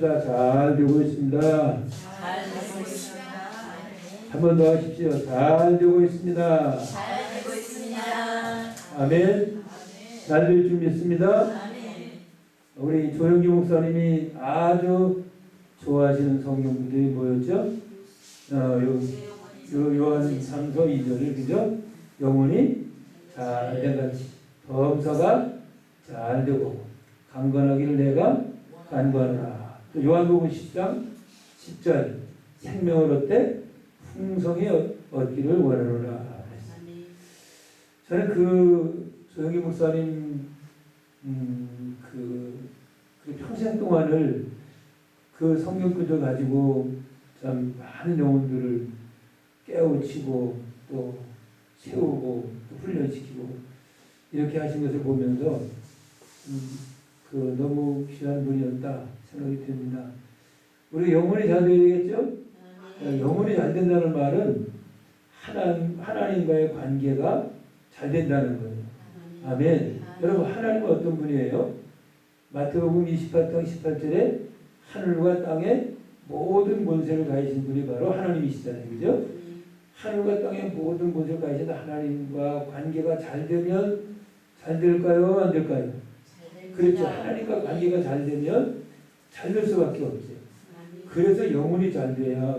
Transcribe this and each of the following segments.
잘 되고 있습니다. 잘 되고 있습니다. 한 번 더 하십시오. 잘 되고 있습니다. 잘 되고 있습니다. 아멘. 잘 될 줄 믿습니다. 아멘. 우리 조영기 목사님이 아주 좋아하시는 성경 구절이 뭐였죠? 요한 3서 2절을 그죠? 영혼이 잘 된같이 범사가 잘 되고 강건하기를 내가 간구하노라. 또 요한복음 10장 10절 생명을 얻되 풍성히 얻기를 원하노라. 저는 그 조영기 목사님 그 평생 동안을 그 성경 구절 가지고 참 많은 영혼들을 깨우치고 또 세우고 또 훈련시키고 이렇게 하신 것을 보면서 너무 귀한 분이었다 생각이 듭니다. 우리 영혼이 잘 되어야 되겠죠? 영혼이 잘 된다는 말은 하나님과의 관계가 잘 된다는 거예요. 아멘. 여러분, 하나님은 어떤 분이에요? 마태복음 28장 18절에 하늘과 땅의 모든 권세를 가지신 분이 바로 하나님이시잖아요. 그죠? 하늘과 땅의 모든 권세를 가지신 하나님과 관계가 잘 되면 잘 될까요? 안 될까요? 그렇죠. 하나님과 관계가 잘 되면 잘 될 수밖에 없어요. 그래서 영혼이 잘 돼야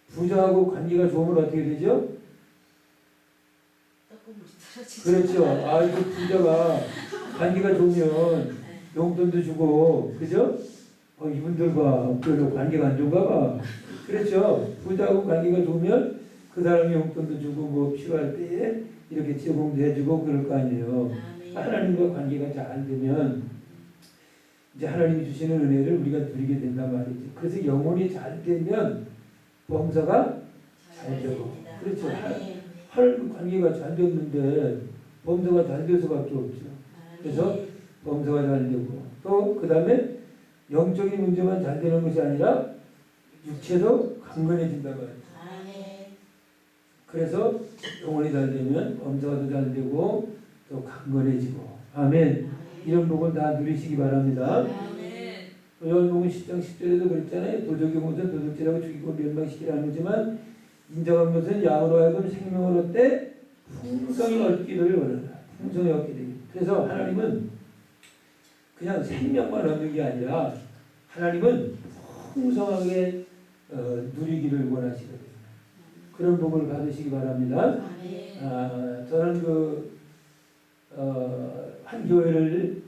부자하고 관계가 좋으면 어떻게 되죠? 그렇죠. 그 부자가 관계가 좋으면 용돈도 주고, 그죠? 이분들과 별로 관계가 안 좋은가 봐. 그렇죠. 부자하고 관계가 좋으면 그 사람이 용돈도 주고, 뭐 필요할 때에 이렇게 제공도 해주고 그럴 거 아니에요. 하나님과 관계가 잘 되면 이제 하나님이 주시는 은혜를 우리가 누리게 된단 말이죠. 그래서 영혼이 잘 되면 범사가 잘 되고, 그렇죠. 하나님 관계가 잘 됐는데 범사가 잘 될 수밖에 없죠. 그래서 범사가 잘 되고 또 그 다음에 영적인 문제만 잘 되는 것이 아니라 육체도 강건해진단 말이죠. 그래서 영혼이 잘 되면 범사가 더 잘 되고 또 강건해지고. 아멘. 이런 복은 다 누리시기 바랍니다. 요한복음 10장 10절에도 그랬잖아요. 도적이 것은 도둑질하고 죽이고 멸망시키라는 거지만 인정한 것은 양으로 하여금 생명을 얻되 풍성히 얻기를 원한다. 풍성히 얻게 되기. 그래서 하나님은 그냥 생명만 얻는 게 아니라 하나님은 풍성하게 누리기를 원하시거든요. 그런 복을 받으시기 바랍니다. 저는 한 교회를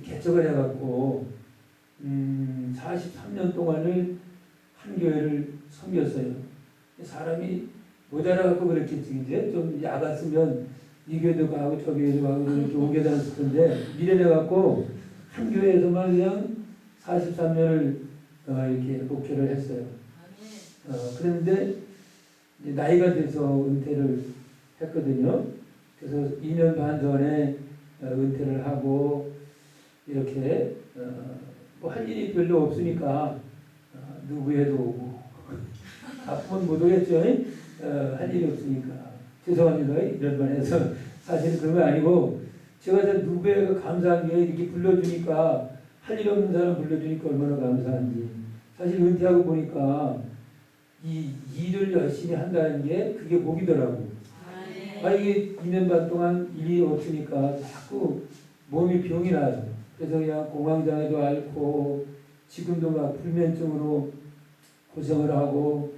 개척을 해갖고 43년 동안을 한 교회를 섬겼어요. 사람이 모자라갖고 그랬겠지. 이제 좀 야갔으면 이 교회도 가고 저 교회도 가고 이렇게 오게 다녔을 텐데 미련해갖고 한 교회에서만 그냥 43년을 이렇게 목회를 했어요. 그런데 이제 나이가 돼서 은퇴를 했거든요. 그래서 2년 반 전에 은퇴를 하고 이렇게 뭐 할 일이 별로 없으니까 누구에도 오고 아프면 못 오겠죠. 할 일이 없으니까 죄송합니다. 이런 말 해서 사실은 그런 거 아니고 제가 누구에가 감사한 게 이렇게 불러주니까 할 일 없는 사람 불러주니까 얼마나 감사한지. 사실 은퇴하고 보니까 이 일을 열심히 한다는 게 그게 복이더라고. 이게 2년 반 동안 일이 없으니까 자꾸 몸이 병이 나요. 그래서 그냥 공황장애도 앓고 지금도 막 불면증으로 고생을 하고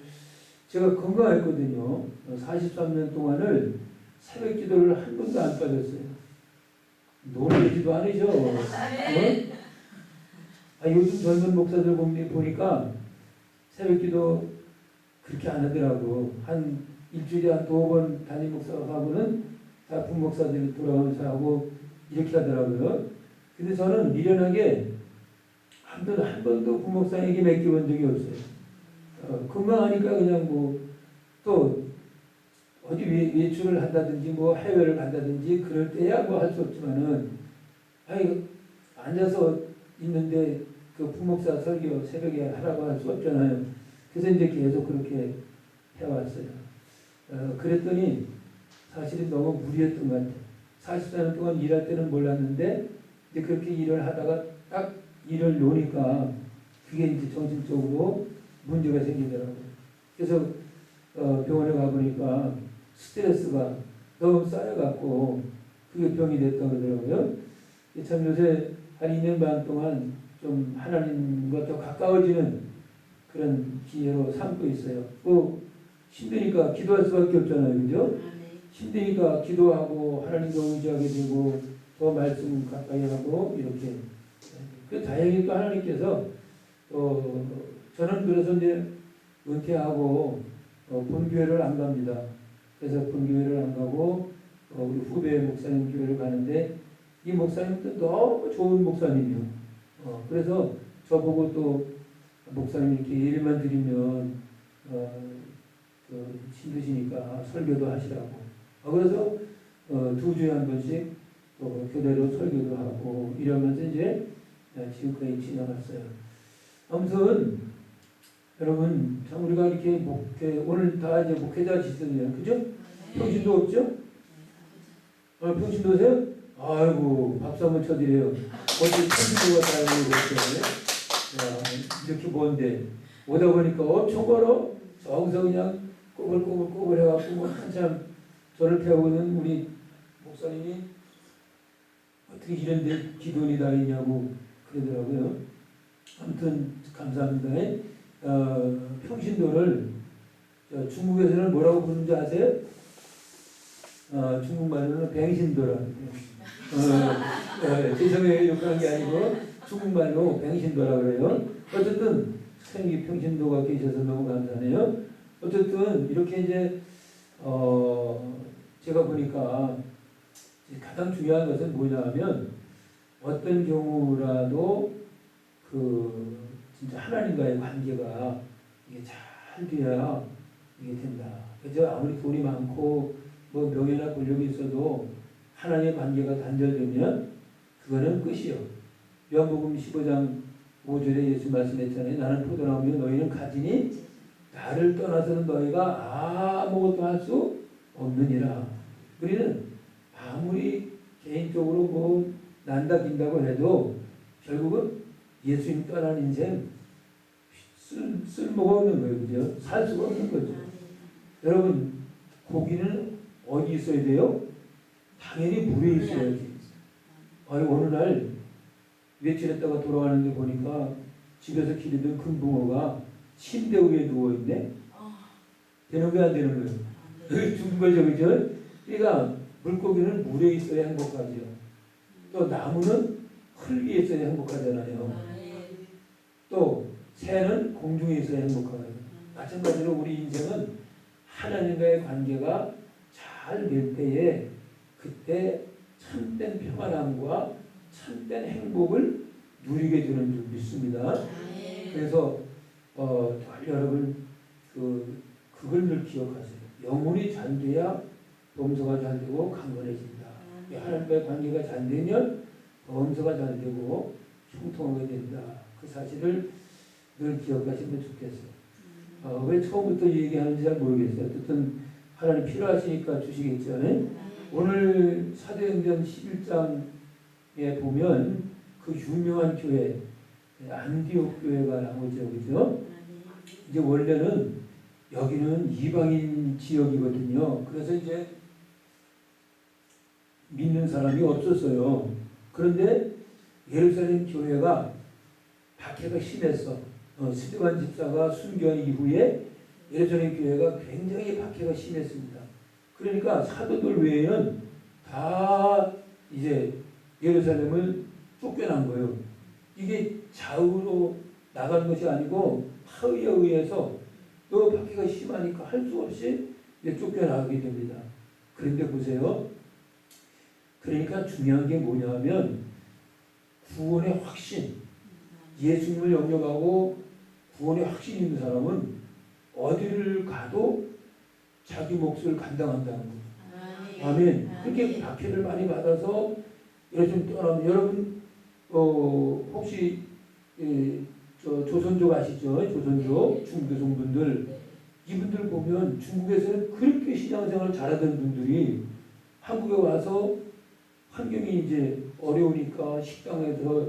제가 건강했거든요. 43년 동안을 새벽 기도를 한 번도 안 빠졌어요. 놀라지도 않으셔. 요즘 젊은 목사들 보니까 새벽 기도 그렇게 안 하더라고. 한 일주일에 한 2번 담임 목사하고는 다 부목사들이 돌아가면서 하고 이렇게 하더라고요. 근데 저는 미련하게 한 번도 부목사에게 맡겨본 적이 없어요. 금방 하니까 그냥 또 어디 외출을 한다든지 해외를 간다든지 그럴 때야 할 수 없지만은 앉아서 있는데 그 부목사 설교 새벽에 하라고 할 수 없잖아요. 그래서 이제 계속 그렇게 해왔어요. 그랬더니 사실은 너무 무리했던 것 같아요. 44년 동안 일할 때는 몰랐는데 이제 그렇게 일을 하다가 딱 일을 놓으니까 그게 이제 정신적으로 문제가 생기더라고요. 그래서 병원에 가보니까 스트레스가 너무 쌓여갖고 그게 병이 됐다고 그러더라고요. 참 요새 한 2년 반 동안 좀 하나님과 더 가까워지는 그런 기회로 삼고 있어요. 힘드니까 기도할 수밖에 없잖아요. 그죠? 힘드니까 기도하고 하나님과 의지하게 되고 더 말씀 가까이 하고 이렇게. 그 다행히 또 하나님께서 저는 그래서 이제 은퇴하고 본교회를 안 갑니다. 그래서 본교회를 안 가고 우리 후배 목사님 교회를 가는데 이 목사님도 너무 좋은 목사님이요. 그래서 저보고 또 목사님 이렇게 예배만 드리면 힘드시니까 설교도 하시라고. 그래서 2주에 한 번씩 교대로 설교도 하고 이러면서 이제 지금까지 지나갔어요. 아무튼 여러분 참 우리가 이렇게 오늘 다 이제 목회자 지수네요. 그죠? 평신도 없죠? 평신도세요? 아이고 박수 한번 쳐드려요. 어제 평신도가 다 이렇게 뭔데 오다 보니까 엄청 걸어 저기서 그냥 꼬불꼬불 해갖고 뭐 한참 저를 태우는 우리 목사님이 어떻게 이런 데 기도원이 다 있냐고 그러더라고요. 아무튼 감사합니다. 평신도를 중국에서는 뭐라고 부르는지 아세요? 중국말로는 뱅신도라. 죄송해요. 욕하는 게 아니고 중국말로 뱅신도라 그래요. 어쨌든 선생님이 평신도가 계셔서 너무 감사하네요. 어쨌든 이렇게 이제 제가 보니까 가장 중요한 것은 뭐냐면 어떤 경우라도 진짜 하나님과의 관계가 이게 잘 돼야 이게 된다. 그죠? 아무리 돈이 많고 뭐 명예나 권력이 있어도 하나님의 관계가 단절되면 그거는 끝이요. 요한복음 15장 5절에 예수 말씀했잖아요. 나는 포도나무요 너희는 가지니 나를 떠나서는 너희가 아무것도 할 수 없느니라. 우리는 아무리 개인적으로 뭐 난다 긴다고 해도 결국은 예수님 떠난 인생 쓸모가 없는 거예요. 그죠? 살 수가 없는 거죠. 여러분 고기는 어디 있어야 돼요? 당연히 물에 있어야지. 어느 날 며칠 했다가 돌아가는데 보니까 집에서 기르던 금붕어가 침대 위에 누워있네? 되는 거야 안 되는 거예요? 죽은 거죠. 그죠? 그러니까 물고기는 물에 있어야 행복하죠. 또 나무는 풀 위에 있어야 행복하잖아요. 또 새는 공중에 있어야 행복하거든요. 마찬가지로 우리 인생은 하나님과의 관계가 잘 될 때에 그때 참된 평안함과 참된 행복을 누리게 되는 줄 믿습니다. 그래서 여러분 그걸 늘 기억하세요. 영혼이 잘 돼야 범서가 잘 되고 강건해진다. 하나님과의 관계가 잘 되면 범서가 잘 되고 형통하게 된다. 그 사실을 늘 기억하시면 좋겠어요. 왜 처음부터 얘기하는지 잘 모르겠어요. 어쨌든 하나님 필요하시니까 주시겠죠. 오늘 사도행전 11장에 보면 그 유명한 교회 안디옥 교회가 나오죠. 그죠? 이제 원래는 여기는 이방인 지역이거든요. 그래서 이제 믿는 사람이 없었어요. 그런데 예루살렘 교회가 박해가 심했어. 스데반 집사가 순교한 이후에 예루살렘 교회가 굉장히 박해가 심했습니다. 그러니까 사도들 외에는 다 이제 예루살렘을 쫓겨난 거예요. 이게 좌우로 나간 것이 아니고 하위에 의해서 또 박해가 심하니까 할 수 없이 쫓겨나게 됩니다. 그런데 보세요. 그러니까 중요한 게 뭐냐면 구원의 확신, 예수님을 영접하고 구원의 확신이 있는 사람은 어디를 가도 자기 몫을 감당한다는 거예요. 아멘. 그렇게 박해를 많이 받아서 요즘 떠나면 여러분 혹시 조선족 아시죠? 조선족 중교성 분들 이분들 보면 중국에서는 그렇게 신앙생활을 잘하던 분들이 한국에 와서 환경이 이제 어려우니까 식당에서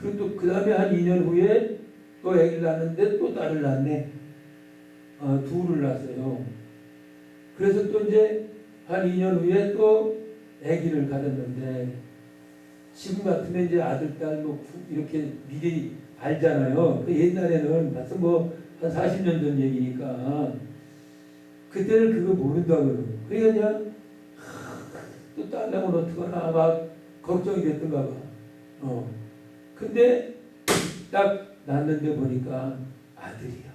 그리고 또 그 다음에 한 2년 후에 또 아기를 낳았는데 또 딸을 낳네. 둘을 낳았어요. 그래서 또 이제 한 2년 후에 또 아기를 가졌는데 지금 같으면 이제 아들, 딸 뭐 이렇게 미리 알잖아요. 그 옛날에는 벌써 뭐 한 40년 전 얘기니까 그때는 그거 모른다고요. 그러니까 그냥 또 딸 낳으면 어떡하나 막 걱정이 됐던가 봐. 근데 딱 낳는데 보니까 아들이야.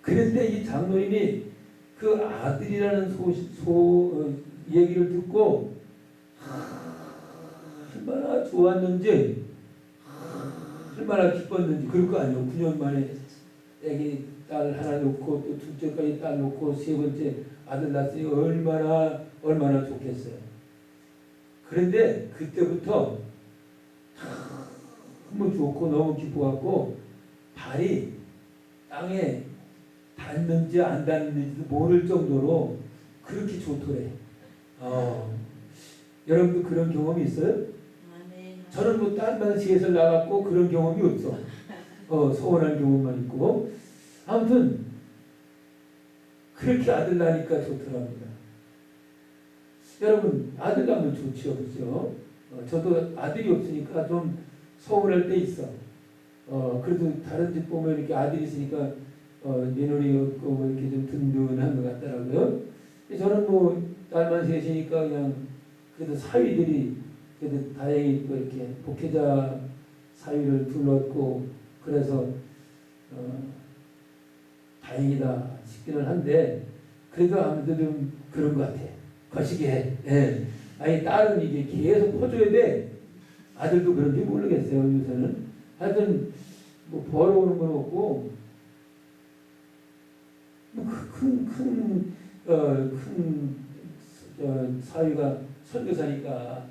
그런데 이 장로님이 그 아들이라는 얘기를 듣고 얼마나 좋았는지, 얼마나 기뻤는지. 그럴 거 아니에요. 9년 만에 애기 딸 하나 놓고 또 둘째까지 딸 놓고 세 번째 아들 낳았으니 얼마나 좋겠어요. 그런데 그때부터 너무 좋고 너무 기뻐갖고 발이 땅에 닿는지 안 닿는지도 모를 정도로 그렇게 좋더래. 여러분도 그런 경험이 있어요? 저는 뭐 딸만 셋을 낳았고 그런 경험이 없어. 서운한 경험만 있고. 아무튼 그렇게 아들 낳으니까 좋더랍니다. 여러분 아들 낳으면 좋죠, 그렇죠? 저도 아들이 없으니까 좀 서운할 때 있어. 그래도 다른 집 보면 이렇게 아들이 있으니까 며느리 없고 뭐 이렇게 좀 든든한 것 같더라고요. 저는 뭐 딸만 셋이니까 그냥 그래도 사위들이 그래도 다행히 또 이렇게 복회자 사위를 둘렀고 그래서 다행이다 싶기는 한데 그래도 아무래도 좀 그런 것 같아. 거시기해. 예. 아니 딸은 이게 계속 퍼줘야 돼. 아들도 그런지 모르겠어요. 요새는 하여튼 뭐 벌어오는 건 없고 큰 사위가 선교사니까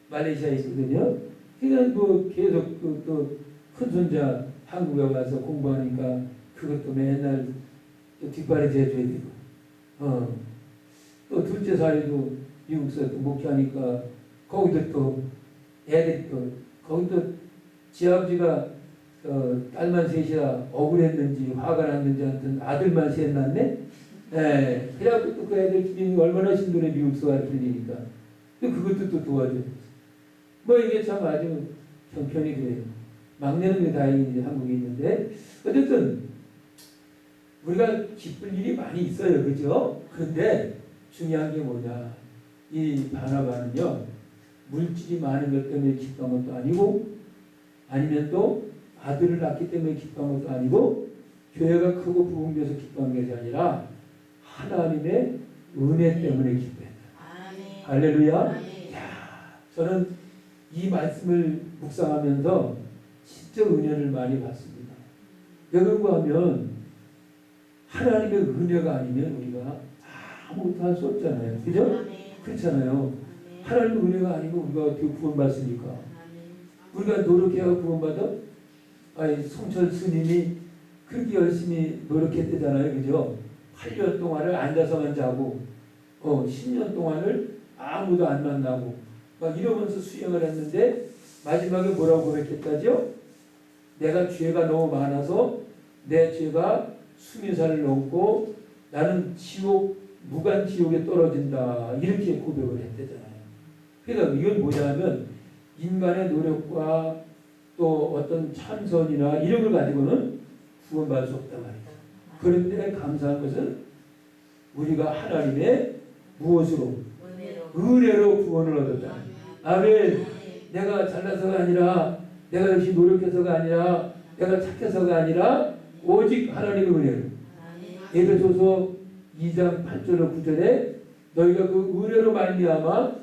말레이시아에 있거든요. 그냥 뭐 계속 또 큰손자 한국에 와서 공부하니까 그것도 맨날 또 뒷발에 대줘야 되고, 또 둘째 사위도 미국에서 또 목회하니까 거기도 또 애들이 또 거기도 지 아버지가 딸만 셋이라 억울했는지 화가 났는지 하여튼 아들만 셋 낳네. 예. 그래갖고 또 그 애들 기준이 얼마나 신도래 미국서 가르치니까 또 그것도 또 도와줘. 뭐 이게 참 아주 형편이 그래요. 막내는 다행히 이제 한국에 있는데 어쨌든 우리가 기쁠 일이 많이 있어요, 그죠? 그런데 중요한 게 뭐냐? 이 바나바는요 물질이 많은 것 때문에 기뻐한 것도 아니고 아니면 또 아들을 낳기 때문에 기뻐한 것도 아니고 교회가 크고 부흥돼서 기뻐한 것이 아니라 하나님의 은혜 때문에 기뻐했다. 할렐루야. 야, 저는 이 말씀을 묵상하면서 진짜 은혜를 많이 받습니다. 여러분과 하면 하나님의 은혜가 아니면 우리가 아무것도 할 수 없잖아요. 그죠? 그렇잖아요. 하나님의 은혜가 아니면 우리가 어떻게 구원받습니까? 우리가 노력해야 구원받아? 아니, 송철 스님이 그렇게 열심히 노력했대잖아요. 그죠? 8년 동안을 앉아서만 자고 10년 동안을 아무도 안 만나고 막 이러면서 수행을 했는데 마지막에 뭐라고 고백했다죠? 내가 죄가 너무 많아서 내 죄가 수미산을 넘고 나는 지옥, 무간 지옥에 떨어진다 이렇게 고백을 했대잖아요. 그러니까 이건 뭐냐면 인간의 노력과 또 어떤 참선이나 이런 걸 가지고는 구원받을 수 없단 말이죠. 그런데 감사한 것은 우리가 하나님의 무엇으로? 은혜로 구원을 얻었다. 아멘. 내가 잘나서가 아니라 내가 역시 노력해서가 아니라 내가 착해서가 아니라 오직 하나님의 은혜로. 에베소서 2장 8절로 9절에 너희가 그 은혜로 말미암아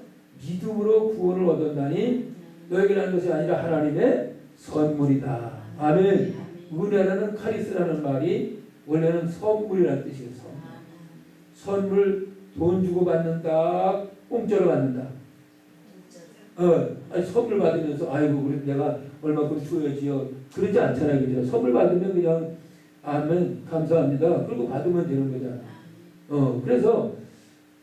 믿음으로 구원을 얻었나니 너에게 난 것이 아니라 하나님의 선물이다. 아멘. 은혜라는 카리스라는 말이 원래는 선물이라는 뜻이에요. 선물 돈 주고 받는다, 공짜로 받는다. 아니 선물 받으면서 아이고 그래 내가 얼마큼 줘야지요. 그러지 않잖아요, 그죠? 선물 받으면 그냥 아멘 감사합니다. 그리고 받으면 되는 거잖아. 그래서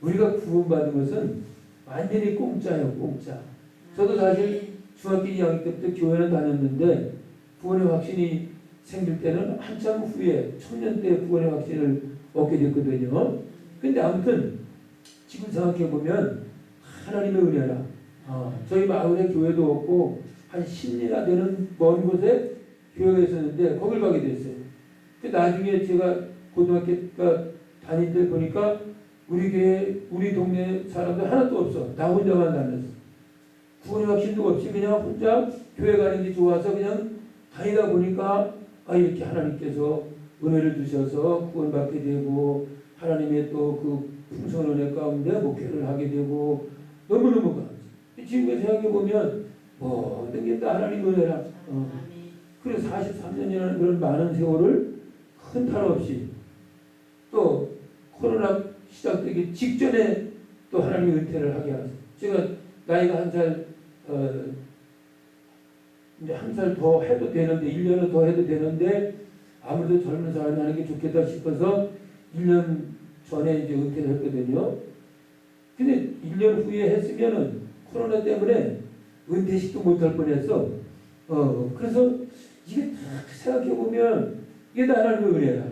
우리가 구원받은 것은 완전히 공짜예요, 공짜. 저도 사실 중학교 2학년 때부터 교회는 다녔는데 구원의 확신이 생길 때는 한참 후에 청년 때 구원의 확신을 얻게 됐거든요. 근데 아무튼 지금 생각해 보면 하나님의 은혜라. 저희 마을에 교회도 없고 한 10리나 되는 먼 곳에 교회가 있었는데 거길 가게 됐어요. 그 나중에 제가 고등학교 다닐 때 보니까 우리 교회, 우리 동네 사람들 하나도 없어. 나 혼자만 다녔어. 구원의 확신도 없이 그냥 혼자 교회 가는 게 좋아서 그냥 다니다 보니까 이렇게 하나님께서 은혜를 주셔서 구원받게 되고 하나님의 또 그 풍성한 은혜 가운데 목회를 하게 되고 너무너무 감사해요. 지금 생각해 보면 모든 게 다 하나님 은혜라. 그래서 43년이라는 그런 많은 세월을 큰 탈 없이 또 코로나 시작되기 직전에 또 하나님의 은혜를 하게 하셨어요. 제가 나이가 이제 한 살 더 해도 되는데 1년을 더 해도 되는데 아무래도 젊은 사람이 하는 게 좋겠다 싶어서 1년 전에 이제 은퇴를 했거든요. 근데 1년 후에 했으면은 코로나 때문에 은퇴식도 못할 뻔했어. 그래서 이게 딱 생각해 보면 이게 다 하나님의 은혜야.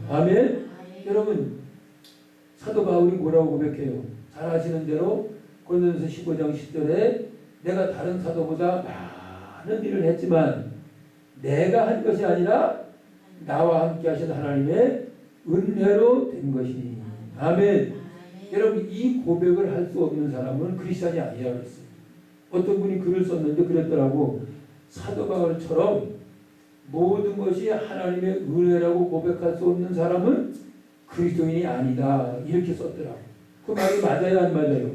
아멘. 여러분 사도 바울이 뭐라고 고백해요? 잘 아시는 대로 고린도전서 15장 10절에 내가 다른 사도보다 많은 일을 했지만 내가 한 것이 아니라 나와 함께 하신 하나님의 은혜로 된 것이니. 아멘. 여러분 이 고백을 할 수 없는 사람은 크리스찬이 아니라고 했어요. 어떤 분이 글을 썼는데 그랬더라고. 사도 바울처럼 모든 것이 하나님의 은혜라고 고백할 수 없는 사람은 그리스도인이 아니다. 이렇게 썼더라고. 그 말이 맞아요, 안 맞아요?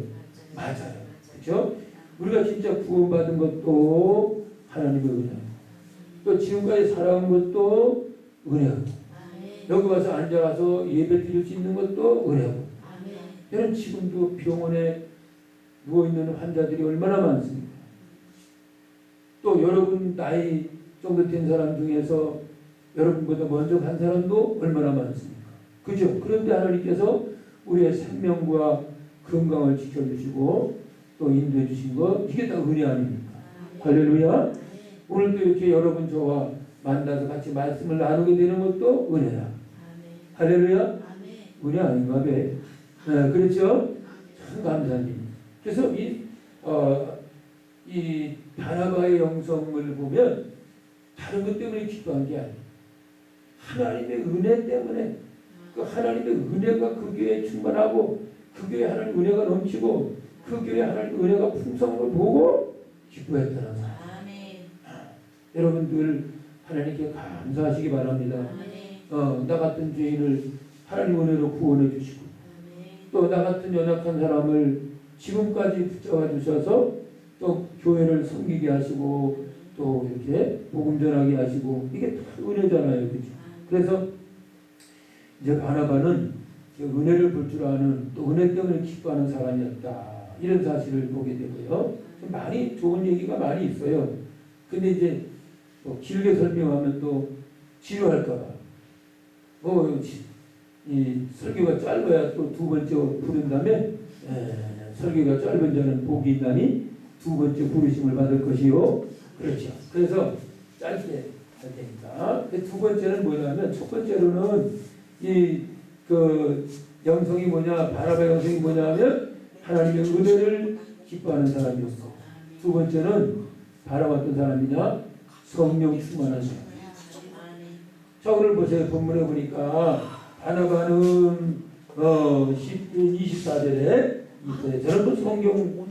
맞아요. 그렇죠? 우리가 진짜 구원받은 것도 하나님의 은혜고 또 지금까지 살아온 것도 은혜고 여기 와서 앉아서 예배 드릴 수 있는 것도 은혜고 여러분 지금도 병원에 누워있는 환자들이 얼마나 많습니까? 또 여러분 나이 정도 된 사람 중에서 여러분보다 먼저 간 사람도 얼마나 많습니까? 그죠? 그런데 하나님께서 우리의 생명과 건강을 지켜주시고 또 인도해 주신 것 이게 다 은혜 아닙니까? 할렐루야. 오늘도 이렇게 여러분 저와 만나서 같이 말씀을 나누게 되는 것도 은혜라. 할렐루야. 은혜 아닌가 봐. 네, 그렇죠? 참 감사합니다. 그래서 이 바나바의 영성을 보면 다른 것 때문에 기도한 게 아니에요. 하나님의 은혜 때문에 그 하나님의 은혜가 그 교회에 충만하고 그 교회에 하나님의 은혜가 넘치고 그 교회에 하나님의 은혜가 풍성한 걸 보고 기뻐했다는 거예요. 여러분들 하나님께 감사하시기 바랍니다. 나 같은 죄인을 하나님 은혜로 구원해 주시고 또 나 같은 연약한 사람을 지금까지 붙잡아 주셔서 또 교회를 섬기게 하시고 또 이렇게 복음 전하게 하시고 이게 다 은혜잖아요. 그렇죠? 그래서 이제 바나바는 은혜를 볼 줄 아는 또 은혜 때문에 기뻐하는 사람이었다. 이런 사실을 보게 되고요. 좀 많이 좋은 얘기가 많이 있어요. 근데 이제 또 길게 설명하면 또 지루할까봐. 이 설교가 짧아야 또 두 번째 부른 다음에 설교가 짧은 자는 복이 있나니 두 번째 부르심을 받을 것이요. 그렇죠. 그래서 짧게 할 테니까. 두 번째는 뭐냐면 첫 번째로는 그 영성이 뭐냐 바나바의 영성이 뭐냐면 하나님의 은혜를 기뻐하는 사람이었고 두 번째는 바나바 어떤 사람이냐 성령 충만한 사람. 자 오늘 보세요. 본문에 보니까 바나바는 24절에 저는 또 성경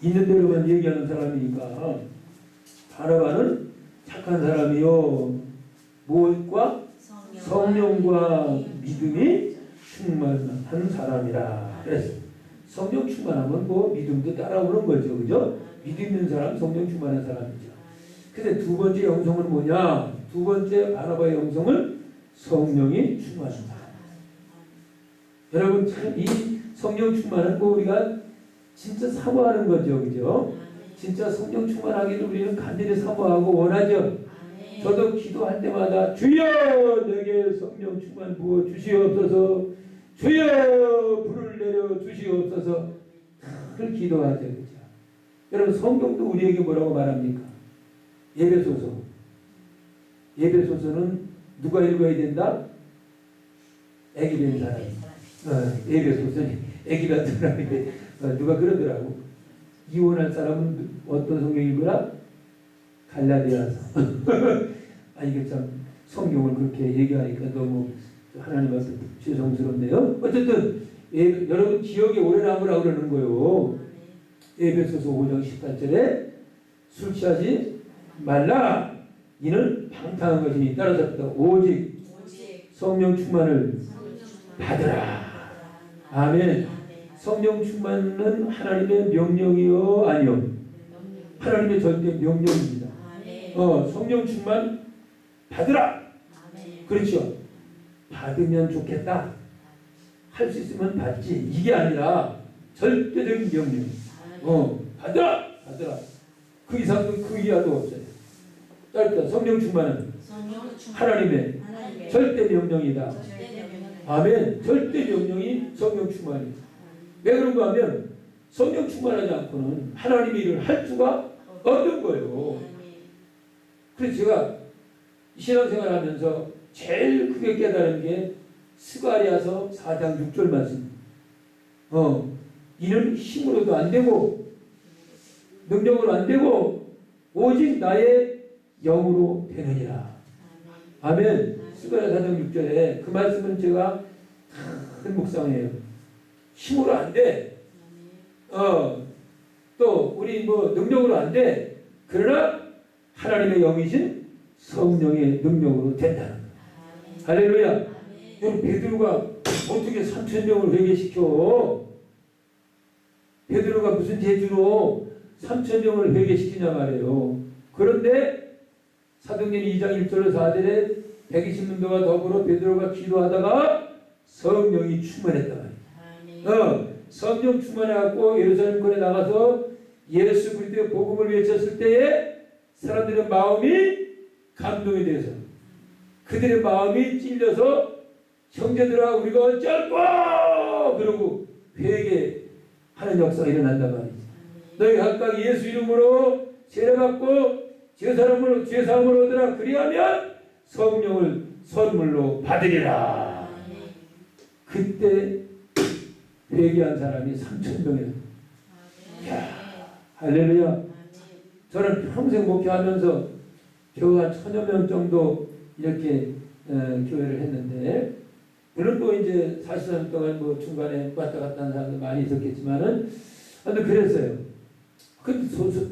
있는 대로만 얘기하는 사람이니까 바나바는 착한 사람이요 무엇과 성령과 믿음이 충만한 사람이라 그랬어요. 성령 충만하면 뭐 믿음도 따라오는 거죠. 그죠? 믿음 있는 사람 성령 충만한 사람이죠. 근데 두 번째 영성은 뭐냐? 두 번째 바나바의 영성은 성령이 충만한 사람. 여러분 참 이 성령 충만은 뭐 우리가 진짜 사모하는 거죠. 그죠? 진짜 성령 충만하기를 우리는 간절히 사모하고 원하죠. 저도 기도할 때마다 주여 내게 성령 충만 부어 주시옵소서 주여 불을 내려 주시옵소서 늘 기도하죠. 그죠? 여러분 성경도 우리에게 뭐라고 말합니까? 예배소서. 예배소서는 누가 읽어야 된다? 애기 된 사람. 예배소서는 애기 된 사람인데 누가 그러더라고. 이혼할 사람은 어떤 성경 읽으라? 갈라디아서. 아 이게 참 성경을 그렇게 얘기하니까 너무 하나님 앞에 죄송스럽네요. 어쨌든 여러분 기억에 오래 남으라고 그러는 거예요. 에베소서 5장 18절에 술 취하지 말라. 이는 방탕한 것이니 따라잡다 오직 성령 충만을 받으라. 아멘. 성령 충만은 하나님의 명령이요 아니요? 하나님의 절대 명령입니다. 성령 충만 받으라. 그렇죠. 받으면 좋겠다. 할 수 있으면 받지. 이게 아니라 절대적인 명령. 받으라. 받으라. 그 이상도 그 이하도 없어요. 짧다. 성령 충만은 하나님의 절대 명령이다. 아멘. 절대 명령이 성령 충만이다. 왜 그런가 하면 성령 충만하지 않고는 하나님의 일을 할 수가 없는 거예요. 그래서 제가 신앙생활 하면서 제일 크게 깨달은 게 스가랴서 4장 6절 말씀. 이는 힘으로도 안 되고 능력으로 안 되고 오직 나의 영으로 되느니라. 아멘. 스가랴 4장 6절에 그 말씀은 제가 큰 묵상해요. 힘으로 안 돼. 또 우리 능력으로 안 돼. 그러나 하나님의 영이신 성령의 능력으로 된다는 거예요. 할렐루야. 여러분 베드로가 어떻게 3,000명을 회개시켜? 베드로가 무슨 재주로 3,000명을 회개시키냐 말이에요. 그런데 사도행전 2장 1절로 4절에 120명과 더불어 베드로가 기도하다가 성령이 충만했단 말이에요. 성령 충만해갖고 예루살렘권에 나가서 예수 그리스도의 복음을 외쳤을 때에 사람들의 마음이 감동이 돼서 그들의 마음이 찔려서 형제들아 우리가 어쩔까 그러고 회개하는 역사가 일어난단 말이지. 너희 각각 예수 이름으로 세례받고 죄사함을 얻으라. 그리하면 성령을 선물로 받으리라. 그때 회개한 사람이 3,000명이에요. 할렐루야. 저는 평생 목회하면서 겨우 한 1,000여 명 정도 이렇게 교회를 했는데, 물론 이제 40년 동안 중간에 왔다 갔다 하는 사람도 많이 있었겠지만은, 근데 그랬어요.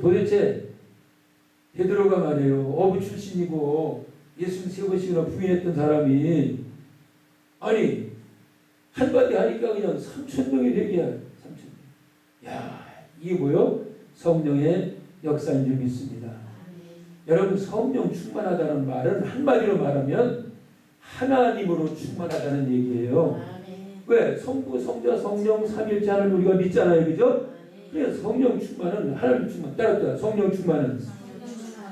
도대체 베드로가 말이에요. 어부 출신이고 예수님 3번씩이나 부인했던 사람이 아니 한마디 하니까 그냥 3,000명이 되기야. 3,000명. 야, 이게 뭐요? 성령의 역사인 줄 믿습니다. 여러분 성령 충만하다는 말은 한마디로 말하면 하나님으로 충만하다는 얘기예요. 왜? 성부, 성자, 성령, 삼일체 하나님 우리가 믿잖아요. 그죠? 그래서 성령 충만은 하나님 충만. 따랐다. 성령 충만은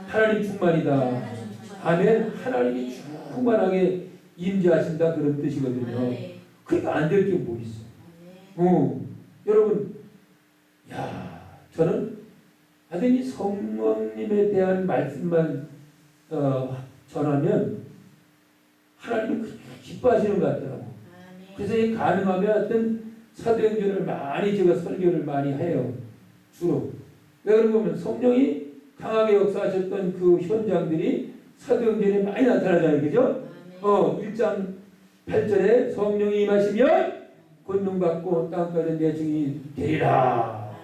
하나님 충만이다. 아멘. 하나님이 충만하게 임재하신다 그런 뜻이거든요. 그러니까 안 될 게 뭐 있어. 여러분, 저는 하여튼 이 성령님에 대한 말씀만 전하면 하나님이 기뻐하시는 것 같더라고. 그래서 가능하면 하여튼 사도행전을 많이 제가 설교를 많이 해요. 주로. 왜 그러면 성령이 강하게 역사하셨던 그 현장들이 사도행전에 많이 나타나잖아요. 그죠? 1장 8절에 성령이 임하시면 권능받고 땅가는 내 증인이 되리라.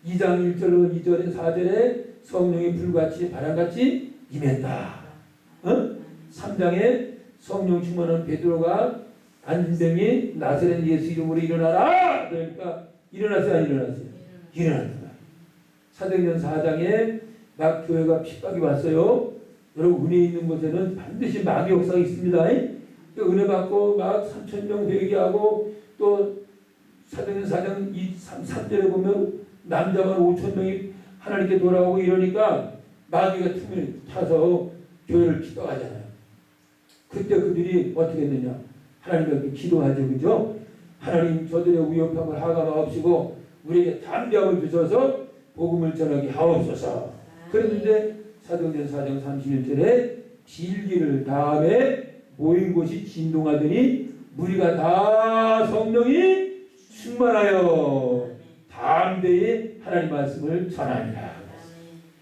2장 1절로 2절에 4절에 성령이 불같이 바람같이 임했다. 3장에 성령 충만한 베드로가 안진병이 나사렛 예수 이름으로 일어나라. 그러니까 일어났어요, 안 일어났어요? 일어났다. 사도행전 4장에 막 교회가 핍박이 왔어요. 여러분 은혜 있는 곳에는 반드시 마귀 역사가 있습니다. 은혜 받고 막 3,000명 회개하고 또 사도행전 4장 3절에 보면 남자만 5,000명이 하나님께 돌아오고 이러니까 마귀가 틈을 타서 교회를 핍박하잖아요. 그때 그들이 어떻게 했느냐? 하나님께 기도하죠. 그죠? 하나님 저들의 위협함을 하가 마옵시고 우리에게 담대함을 주셔서 복음을 전하게 하옵소서. 그랬는데 사도행전 4장 31절에 빌기를 다음에 모인 곳이 진동하더니 무리가 다 성령이 충만하여 담대히 하나님 말씀을 전합니다.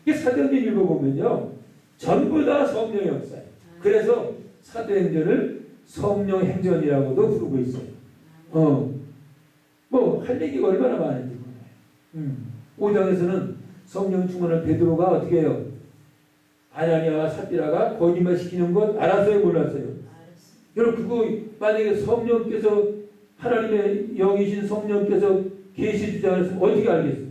이게 사도행전 읽어보면요, 전부 다 성령의 역사예요. 그래서 사도행전을 성령 행전이라고도 부르고 있어요. 뭐 할 얘기가 얼마나 많은지 몰라요. 5장에서는 성령 충만한 베드로가 어떻게 해요? 아나니아와 삽비라가 거짓말 시키는 것 알았어요, 몰랐어요? 여러분, 그거 만약에 성령께서, 하나님의 영이신 성령께서 계시 주지 않았으면 어떻게 알겠어요?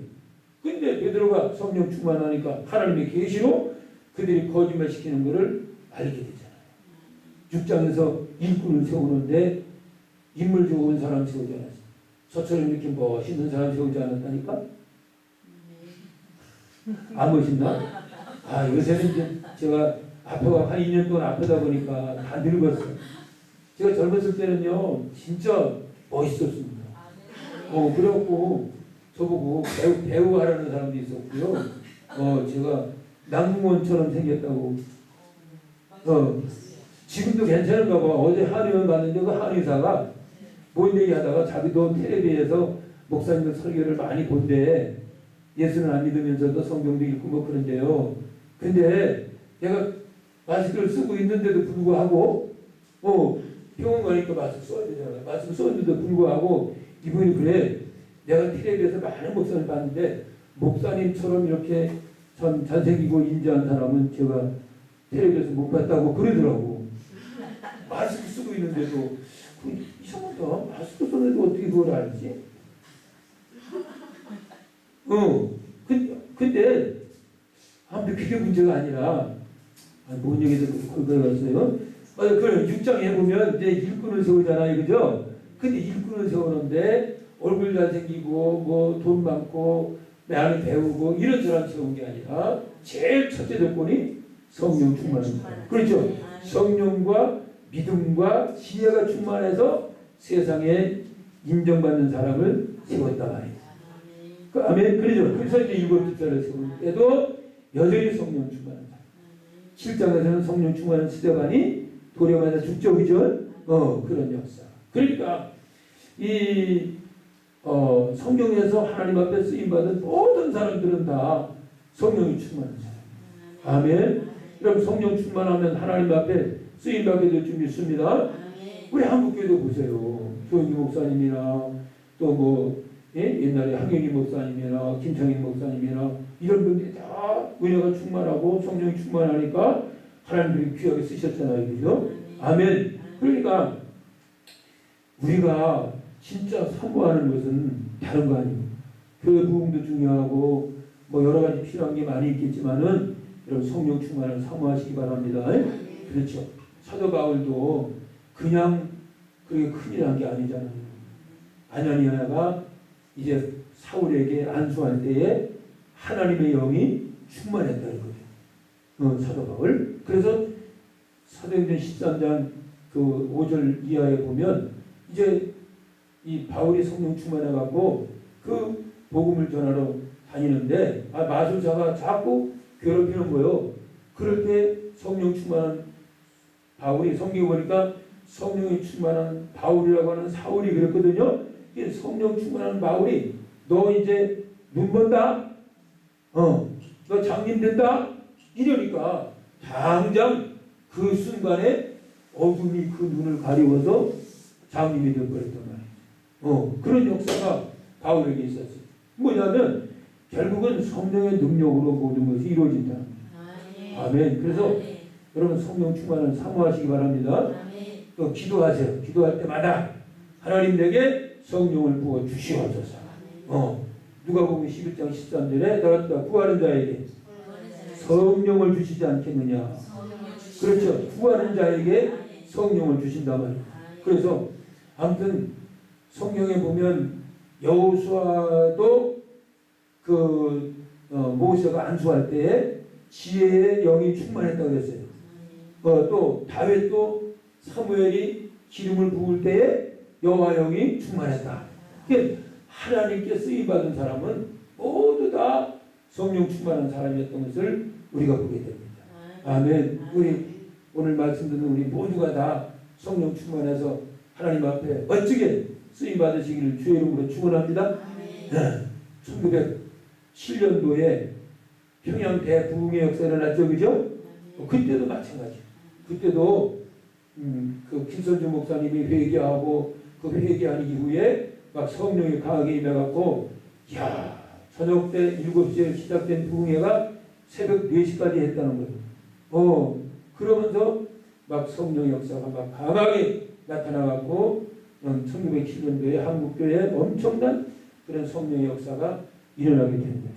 근데 베드로가 성령 충만하니까 하나님의 계시로 그들이 거짓말 시키는 것을 알게 되잖아요. 6장에서 일꾼을 세우는데 인물 좋은 사람 세우지 않았어요. 저처럼 이렇게 멋있는 사람 세우지 않았다니까? 안 멋있나? 요새는 이제 제가 아파가 한 2년 동안 아프다 보니까 다 늙었어요. 제가 젊었을 때는요, 진짜 멋있었습니다. 그래갖고 저보고 배우 하라는 사람도 있었고요. 제가 낭궁원처럼 생겼다고. 지금도 괜찮은가 봐. 어제 한의원 갔는데 그 한의사가 뭔 얘기 하다가 자기도 텔레비에서 목사님들 설교를 많이 본대. 예수는 안 믿으면서도 성경도 읽고 뭐 그런데요. 근데 내가 마스크를 쓰고 있는데도 불구하고, 병원 가니까 마스크 써야 되잖아요. 마스크 썼는데도 불구하고 이분이 그래. 내가 텔레비에서 많은 목사를 봤는데 목사님처럼 이렇게 참 잘생기고 인자한 사람은 제가 텔레비에서 못 봤다고 그러더라고. 마스크 쓰고 있는데도 이상하다. 마스크 썼는데 어떻게 그걸 알지? 근데 아무튼 그게 문제가 아니라 뭔 얘기도 그거 갔어요. 그래 6장에 보면 이제 일꾼을 세우잖아요, 그죠? 근데 일꾼을 세우는데 얼굴 잘생기고 뭐 돈 많고 많이 배우고 이런 사람 세운 게 아니라 제일 첫째 조건이 성령 충만한 거예요. 그렇죠? 성령과 믿음과 지혜가 충만해서 세상에 인정받는 사람을 세웠다 말이에요. 아멘. 그러죠. 그래서 이제 일곱 집사를 세울 때도 여전히 성령 충만한 사람. 7장에서는 성령 충만한 스데반이 돌에 맞아 죽죠, 그죠? 그런 역사. 그러니까 이 성경에서 하나님 앞에 쓰임 받은 모든 사람들은 다 성령이 충만한 사람. 아멘. 여러분, 성령 충만하면 하나님 앞에 쓰임 받게 될 줄 믿습니다. 우리 한국교회도 보세요. 조영기 목사님이나 또 뭐 옛날에 황영희 목사님이나 김창인 목사님이나 이런 분들이 다 은혜가 충만하고 성령이 충만하니까 하나님들이 귀하게 쓰셨잖아요, 그죠? 아멘. 그러니까 우리가 진짜 사모하는 것은 다른 거 아니에요. 교회 부흥도 중요하고 뭐 여러 가지 필요한 게 많이 있겠지만은 여러분 성령 충만을 사모하시기 바랍니다. 그렇죠. 사도 바울도 그냥 그렇게 큰일 한 게 아니잖아요. 아나니아가 이제 사울에게 안수할 때에 하나님의 영이 충만했다는 거죠. 사도 바울. 그래서 사도행전 13장 그 5절 이하에 보면 이제 이 바울이 성령 충만해갖고 그 복음을 전하러 다니는데 마술사가 자꾸 괴롭히는 거예요. 그럴 때 성령 충만한 바울이 성경에 보니까 성령이 충만한 바울이라고 하는 사울이 그랬거든요. 성령 충만한 바울이 너 이제 눈 본다? 너 장님 된다? 이러니까 당장 그 순간에 어둠이 그 눈을 가리워서 장님이 되어버렸단 말이에요. 그런 역사가 바울에게 있었어요. 뭐냐면 결국은 성령의 능력으로 모든 것이 이루어진다는 거예요. 아멘. 그래서 여러분 성령 충만을 사모하시기 바랍니다. 또 기도하세요. 기도할 때마다 하나님 내게 성령을 부어 주시옵소서. 누가복음 11장 13절에 나왔다. 구하는 자에게 성령을 주시지 않겠느냐. 그렇죠. 구하는 자에게 성령을 주신다 말이에요. 그래서 아무튼 성경에 보면 여호수아도 그 모세가 안수할 때에 지혜의 영이 충만했다고 했어요. 또 다윗도 사무엘이 기름을 부을 때에 여호와 영이 충만했다. 하나님께 쓰임받은 사람은 모두 다 성령 충만한 사람이었던 것을 우리가 보게 됩니다. 아멘. 우리 오늘 말씀 듣는 우리 모두가 다 성령 충만해서 하나님 앞에 멋지게 쓰임받으시기를 주의 이름으로 축원합니다. 1907년도에 평양 대부흥의 역사가 일어났죠, 그죠? 그때도 마찬가지. 그때도 그 김선주 목사님이 회개하고 그 회개한 이후에 막 성령이 강하게 임해갖고, 야, 저녁 때 7시에 시작된 부흥회가 새벽 4시까지 했다는 거예요. 그러면서 막 성령 역사가 막 강하게 나타나갖고 1907년도에 한국교회에 엄청난 그런 성령의 역사가 일어나게 되는 거죠.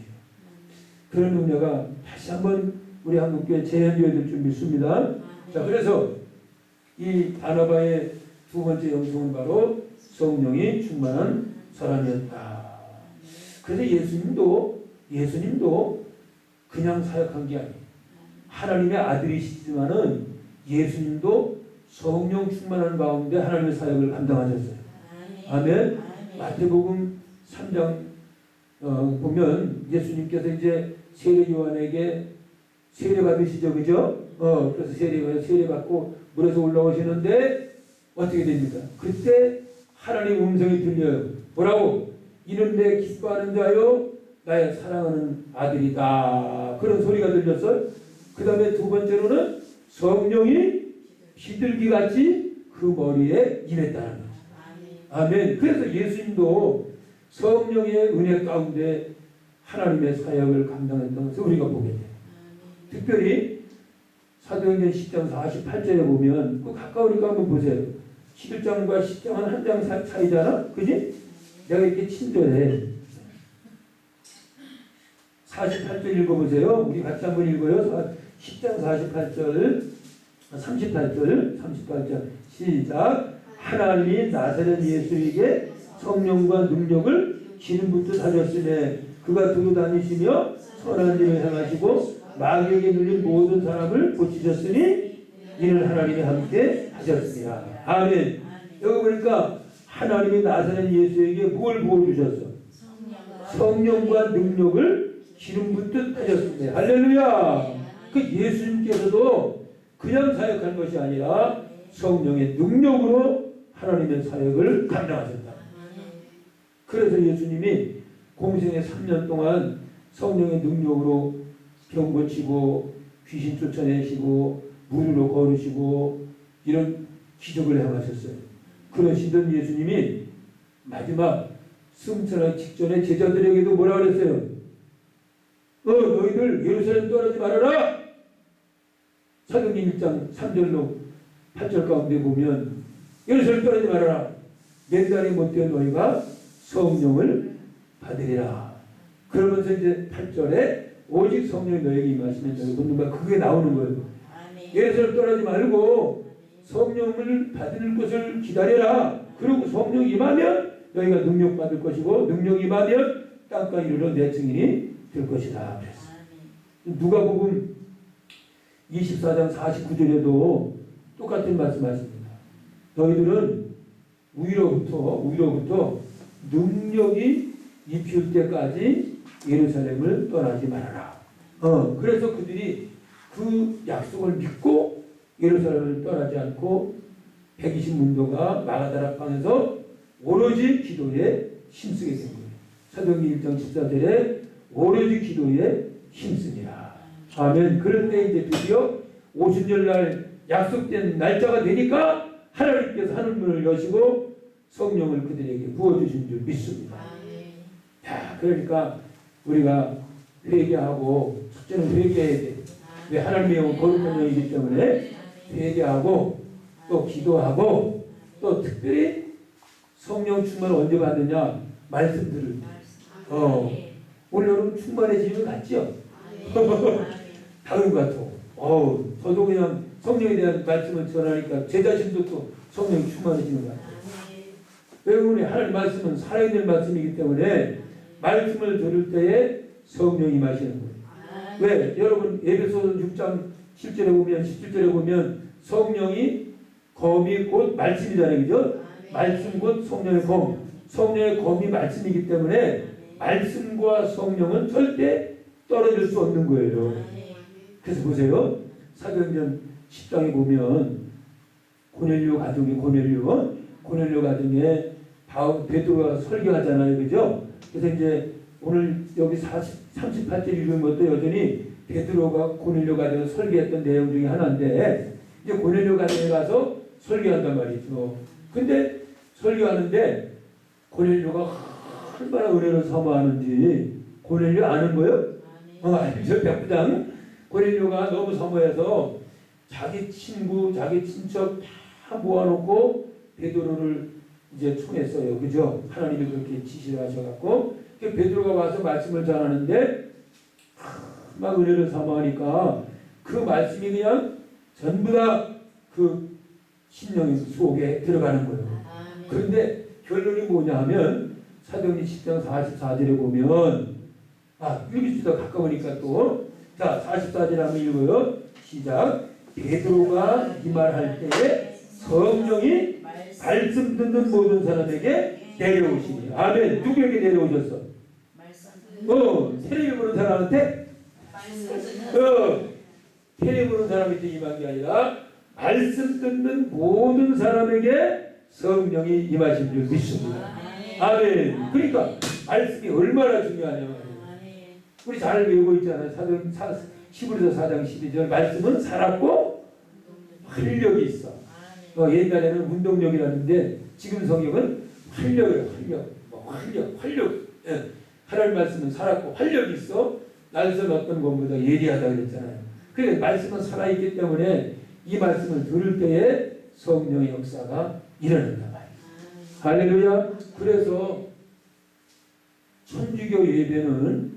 그런 은혜가 다시 한번 우리 한국교회 재현되어야 될 줄 믿습니다. 자, 그래서 이 바나바의 두 번째 영성은 바로 성령이 충만한 사람이었다. 그래서 예수님도 그냥 사역한 게 아니에요. 하나님의 아들이시지만은 예수님도 성령 충만한 가운데 하나님의 사역을 감당하셨어요. 아멘. 마태복음 3장 보면 예수님께서 이제 세례 요한에게 세례 받으시죠, 그죠? 그래서 세례 받고 물에서 올라오시는데 어떻게 됩니까? 그때 하나님 음성이 들려요. 뭐라고? 이는 내 기뻐하는 자요, 나의 사랑하는 아들이다. 그런 소리가 들렸어요. 그 다음에 두 번째로는 성령이 비둘기같이 그 머리에 임했다는 거죠. 아멘. 그래서 예수님도 성령의 은혜 가운데 하나님의 사역을 감당했던 것을 우리가 보게 돼요. 특별히 사도행전 10장 48절에 보면 그 가까우니까 한번 보세요. 11장과 10장은 한 장 차이잖아. 그지? 내가 이렇게 친절해. 48절 읽어보세요. 우리 같이 한번 읽어요. 10장 48절 38절 시작. 하나님이 나사렛 예수에게 성령과 능력을 기름 붓듯 하셨으니 그가 두루 다니시며 선한 일을 행하시고 마귀에게 눌린 모든 사람을 고치셨으니 이는 하나님이 함께 하셨습니다. 아멘. 여기 보니까 하나님이 나사렛 예수에게 뭘 부어주셨어? 성령과 능력을 기름 붓듯 하셨습니다. 할렐루야. 그 예수님께서도 그냥 사역한 것이 아니라 성령의 능력으로 하나님의 사역을 감당하셨다. 그래서 예수님이 공생의 3년 동안 성령의 능력으로 병 고치고 귀신 쫓아내시고 무리로 걸으시고 이런 기적을 행하셨어요. 그러시던 예수님이 마지막 승천하기 직전에 제자들에게도 뭐라 그랬어요? 너희들 예루살렘 떠나지 말아라. 사도행전 1장 3절로 8절 가운데 보면 예루살렘 떠나지 말아라. 몇 달이 못되어 너희가 성령을 받으리라. 그러면서 이제 8절에 오직 성령이 너에게 임하시면 너희 본능과 그게 나오는 거예요. 예루살렘 떠나지 말고 성령을 받을 것을 기다려라. 그리고 성령 임하면 너희가 능력 받을 것이고 능력 임하면 땅과 이르러 내 증인이 될 것이다. 그랬어. 누가복음 24장 49절에도 똑같은 말씀하십니다. 너희들은 위로부터 능력이 입힐 때까지 예루살렘을 떠나지 말아라. 그래서 그들이 그 약속을 믿고 예루살렘을 떠나지 않고 120문도가 마가다락방에서 오로지 기도에 힘쓰게 된 거예요. 사도행전 1장 14절에 오로지 기도에 힘쓰니라. 아멘. 그럴 때 이제 드디어 오순절날 약속된 날짜가 되니까 하나님께서 하늘문을 여시고 성령을 그들에게 부어주신 줄 믿습니다. 자, 그러니까 우리가 회개하고 첫째는 회개해야 돼. 왜? 하나님의 영은 거룩한 영이기 때문에 회개하고 또 기도하고 또 특별히 성령 충만을 언제 받느냐? 말씀 들을 때. 오늘 여러분 충만해지는 것 같죠? 다른 것 같고. 저도 그냥 성령에 대한 말씀을 전하니까 제 자신도 또 성령이 충만해지는 것 같아요. 왜냐하면 하나님 말씀은 살아있는 말씀이기 때문에 말씀을 들을 때에 성령이 마시는 거예요. 왜? 여러분 에베소서 6장 7절에 보면 17절에 보면 성령이 검이 곧 말씀이잖아요. 그죠? 말씀 곧 성령의 검. 성령의 검이 말씀이기 때문에 말씀과 성령은 절대 떨어질 수 없는 거예요. 그래서 보세요. 사도행전 10장에 보면 고넬료 가정에 베드로가 설교하잖아요. 그죠? 그래서 이제 오늘 여기 38절 읽은 것도 여전히 베드로가 고넬료 가정에 설교했던 내용 중에 하나인데, 이제 고넬료 가정에 가서 설교한단 말이죠. 근데 설교하는데 고넬료가 얼마나 은혜를 사모하는지 고넬료 아는 거예요? 알죠? 백부장. 고넬료가 너무 사모해서 자기 친구, 자기 친척 다 모아놓고 베드로를 이제 청했어요. 그죠? 하나님이 그렇게 지시를 하셔갖고 베드로가 와서 말씀을 전하는데 막 은혜를 사모하니까 그 말씀이 그냥 전부 다 그 심령 속에 들어가는 거예요. 그런데 결론이 뭐냐 하면 사도행전 10장 44절에 보면 읽읍시다. 가까우니까 또. 자, 44절 한번 읽어요. 시작. 베드로가 이 말할 때에 성령이 말씀 듣는 모든 사람에게 내려오시니. 아멘. 누구에게 내려오셨어? 테레비 보는 사람한테? 테레비 보는 사람한테 임한 게 아니라 말씀 듣는 모든 사람에게 성령이 임하신 줄 믿습니다. 아멘. 그러니까 말씀이 얼마나 중요하냐면 우리 잘 외우고 있잖아요. 히브리서 4장 12절 말씀은 살았고 활력이 있어. 옛날에는 운동력이라는데 지금 성경은 활력이에요. 활력. 예. 하나님 말씀은 살았고 활력이 있어. 날선 어떤 것보다 예리하다 그랬잖아요. 그래 말씀은 살아있기 때문에 이 말씀을 들을 때에 성령의 역사가 일어난다 말이에요. 할렐루야. 그래서 천주교 예배는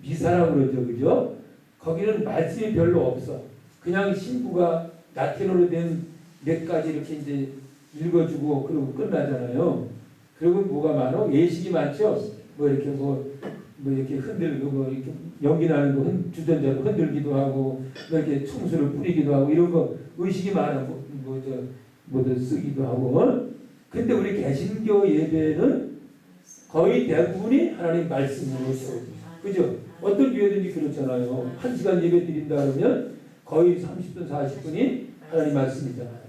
미사라고 그러죠. 그죠? 거기는 말씀이 별로 없어. 그냥 신부가 라틴어로 된 몇 가지 이렇게 이제 읽어주고 그러고 끝나잖아요. 그리고 뭐가 많어? 예식이 많죠? 뭐 이렇게 이렇게 흔들고 이렇게 연기 나는 거 주전자로 흔들기도 하고 뭐 이렇게 충수를 뿌리기도 하고 이런 거 의식이 많아. 뭐도 쓰기도 하고. 근데 우리 개신교 예배는 거의 대부분이 하나님 말씀으로 세워져. 그죠? 어떤 교회든지 그렇잖아요. 1시간 예배 드린다 그러면 거의 30분, 40분이 하나님 말씀이잖아요.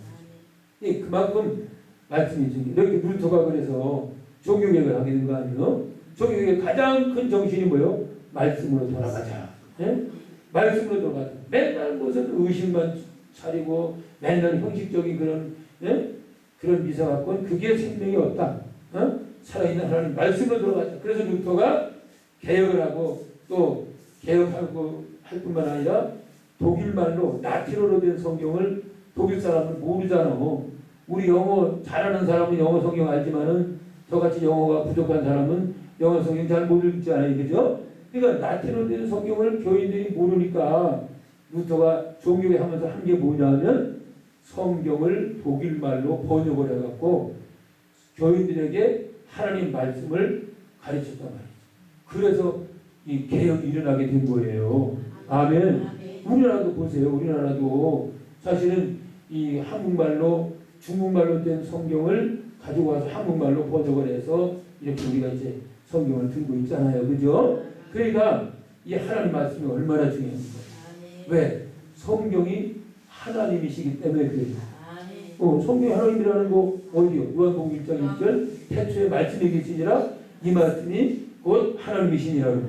그만큼 말씀이지. 이렇게 루터가 그래서 종교개혁을 하게 된 거 아니에요? 종교개혁의 가장 큰 정신이 뭐예요? 말씀으로 돌아가자. 예? 말씀으로 돌아가자. 맨날 무슨 의식만 차리고 맨날 형식적인 그런 미사 갖고는 그게 생명이 없다. 살아있는 하나님 말씀으로 돌아가자. 그래서 루터가 개혁을 하고 또 개혁하고 할 뿐만 아니라 독일말로 라틴어로 된 성경을 독일 사람은 모르잖아. 우리 영어 잘하는 사람은 영어 성경 알지만은 저같이 영어가 부족한 사람은 영어 성경 잘 못 읽잖아요. 그죠? 그러니까 라틴어로 된 성경을 교인들이 모르니까 루터가 종교회 하면서 한 게 뭐냐면 성경을 독일말로 번역을 해갖고 교인들에게 하나님 말씀을 가르쳤단 말이죠. 그래서 이 개혁이 일어나게 된 거예요. 아멘. 우리나라도 보세요. 우리나라도 사실은 이 한국말로 중국말로 된 성경을 가지고 와서 한국말로 번역을 해서 이렇게 우리가 이제 성경을 들고 있잖아요. 그죠? 그러니까 이 하나님 말씀이 얼마나 중요한가. 왜? 성경이 하나님이시기 때문에 그래요. 성경이 하나님이라는 거 어디요? 요한복음 1장 1절 태초에 말씀이 계시니라 이 말씀이 곧 하나님이시니라.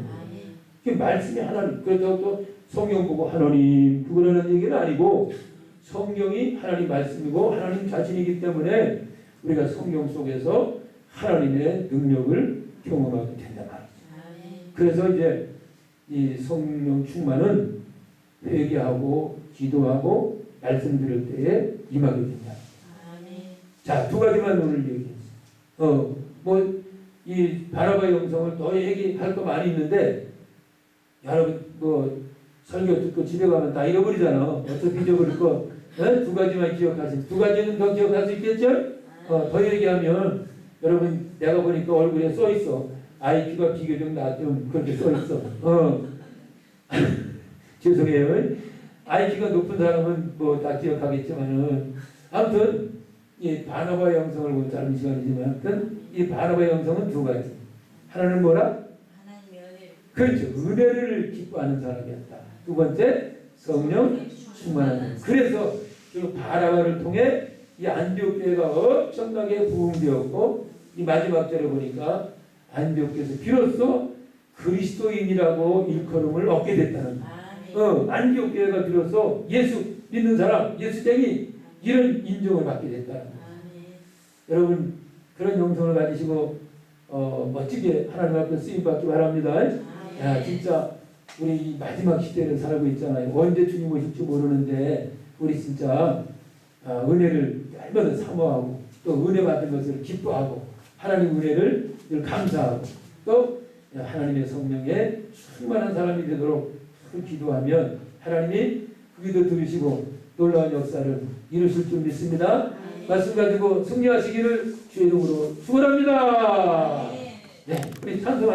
그 말씀이 하나님. 그래서 또 성경 보고 하나님 그거라는 얘기는 아니고 성경이 하나님 말씀이고 하나님 자신이기 때문에 우리가 성경 속에서 하나님의 능력을 경험하게 된단 말이죠. 그래서 이제 이 성령 충만은 회개하고 기도하고 말씀 들을 때에 임하게 된다. 자, 두 가지만 오늘 얘기했어요. 이 바나바의 영성을 더 얘기할 거 많이 있는데 여러분 설교 듣고 집에 가면 다 잃어버리잖아. 어차피 잊어버릴 거. 두 가지만 기억하세요. 두 가지는 더 기억할 수 있겠죠? 더 얘기하면 여러분 내가 보니까 얼굴에 써 있어. IQ가 비교적 낮은 그렇게 써 있어. 죄송해요. IQ가 높은 사람은 뭐 다 기억하겠지만은 아무튼 이 바나바의 영성을 보면 짧은 시간이지만 이 바나바의 영성은 두 가지. 하나는 뭐라? 하나님의 은혜를 그렇죠. 은혜를 기뻐하는 사람이었다. 두 번째, 성령 충만한. 그래서 그 바나바를 통해 이 안디옥 교회가 엄청나게 부흥되었고, 이 마지막 절에 보니까 안디옥에서 비로소 그리스도인이라고 일컬음을 얻게 됐다는 거예요. 안디옥 교회가 비로소 예수 믿는 사람, 예수쟁이 이런 인정을 받게 됐다는 거예요. 여러분 그런 영성을 가지시고 멋지게 하나님 앞에 쓰임 받기 바랍니다. 야, 진짜 우리 이 마지막 시대를 살고 있잖아요. 언제 주님 오실지 모르는데 우리 진짜 은혜를 날마다 사모하고 또 은혜 받은 것을 기뻐하고 하나님 은혜를 늘 감사하고 또 하나님의 성령에 충만한 사람이 되도록 기도하면 하나님이 그 기도 들으시고 놀라운 역사를 이루실 줄 믿습니다. 말씀 가지고 승리하시기를 주의 이름으로 축원합니다. 네, 우리 찬송